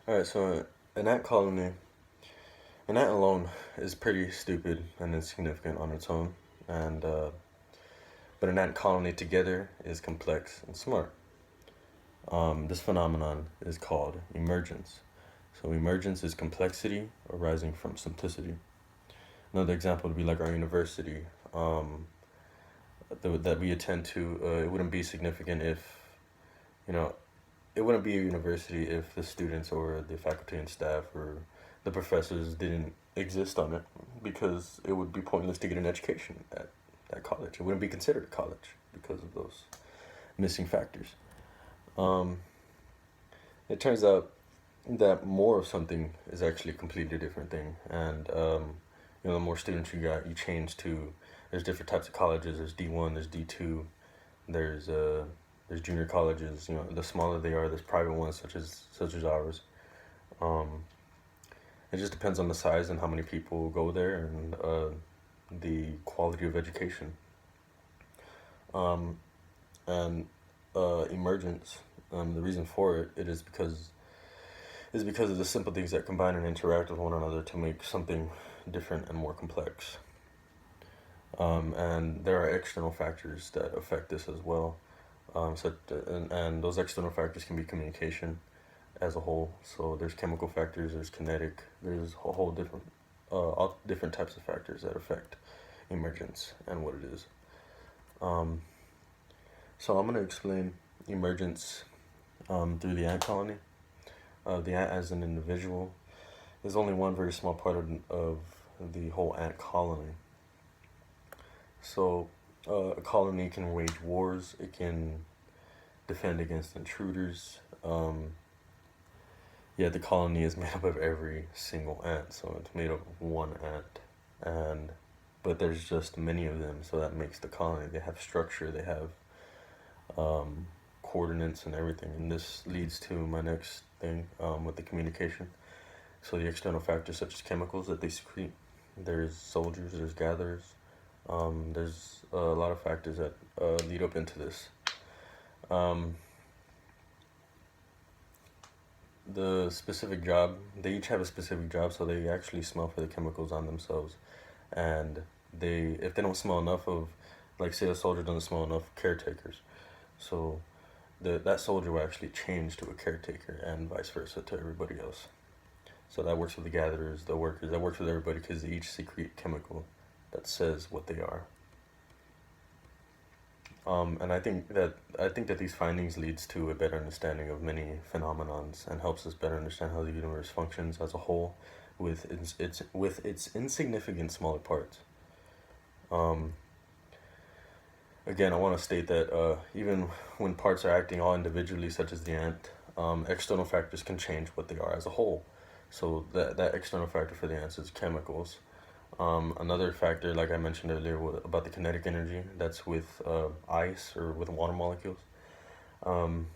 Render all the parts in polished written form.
All right, so an ant colony, an ant alone is pretty stupid and insignificant on its own, and but an ant colony together is complex and smart. This phenomenon is called emergence. So emergence is complexity arising from simplicity. Another example would be like our university that we attend to. It wouldn't be significant if you know it wouldn't be a university if the students or the faculty and staff or the professors didn't exist on it, because it would be pointless to get an education at college. It wouldn't be considered a college because of those missing factors. Um, it turns out that more of something is actually a completely different thing, and the more students you got, you change to. There's different types of colleges. There's D1, there's D2, there's there's junior colleges. The smaller they are, there's private ones such as ours. Um, it just depends on the size and how many people go there, and the quality of education. Um, and Emergence. The reason for it is because of the simple things that combine and interact with one another to make something different and more complex. And there are external factors that affect this as well. And those external factors can be communication as a whole. So there's chemical factors, there's kinetic, there's a whole different, all different types of factors that affect emergence and what it is. Um, so I'm going to explain emergence through the ant colony. The ant as an individual is only one very small part of the whole ant colony. So a colony can wage wars. It can defend against intruders. Yeah, the colony is made up of every single ant, so it's made up of one ant, and but there's just many of them, so that makes the colony. They have structure. They have coordinates and everything, and this leads to my next thing with the communication. So the external factors such as chemicals that they secrete. There's soldiers. There's gatherers. There's a lot of factors that lead up into this. Um, the specific job, they each have a specific job, so they actually smell for the chemicals on themselves. And if they don't smell enough of, like, say a soldier doesn't smell enough caretakers, so that soldier will actually change to a caretaker, and vice versa to everybody else. So that works with the gatherers, the workers, that works with everybody because they each secrete chemical that says what they are. And I think that these findings leads to a better understanding of many phenomenons and helps us better understand how the universe functions as a whole, with its insignificant smaller parts. Um, Again, I want to state that even when parts are acting all individually, such as the ant, external factors can change what they are as a whole. So that external factor for the ants is chemicals. Another factor, like I mentioned earlier, about the kinetic energy, that's with ice or with water molecules. Um,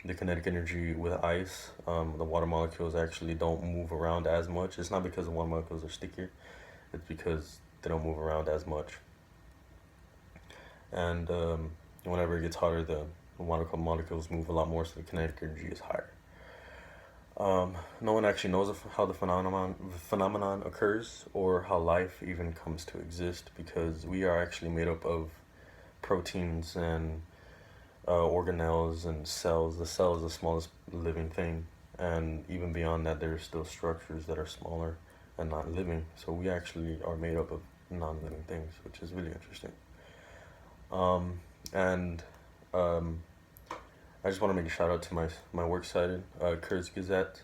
the kinetic energy with ice, the water molecules actually don't move around as much. It's not because the water molecules are stickier, it's because they don't move around as much. And whenever it gets hotter, the water molecules move a lot more, so the kinetic energy is higher. No one actually knows how the phenomenon occurs or how life even comes to exist, because we are actually made up of proteins and organelles and cells. The cell is the smallest living thing, and even beyond that, there are still structures that are smaller and not living. So we actually are made up of non-living things, which is really interesting. And I just want to make a shout out to my works cited, Kurt's Gazette.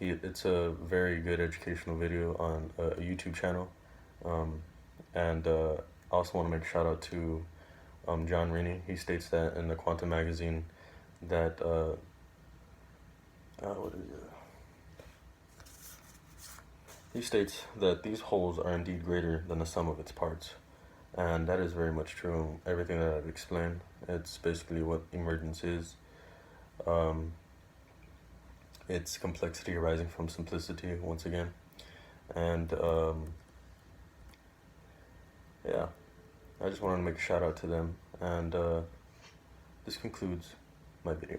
It's a very good educational video on a YouTube channel. And I also want to make a shout out to John Rainey. He states that in the Quantum magazine that, what is it? He states that these wholes are indeed greater than the sum of its parts. And that is very much true. Everything that I've explained, it's basically what emergence is. Um, it's complexity arising from simplicity, once again. And yeah, I just wanted to make a shout out to them. And this concludes my video.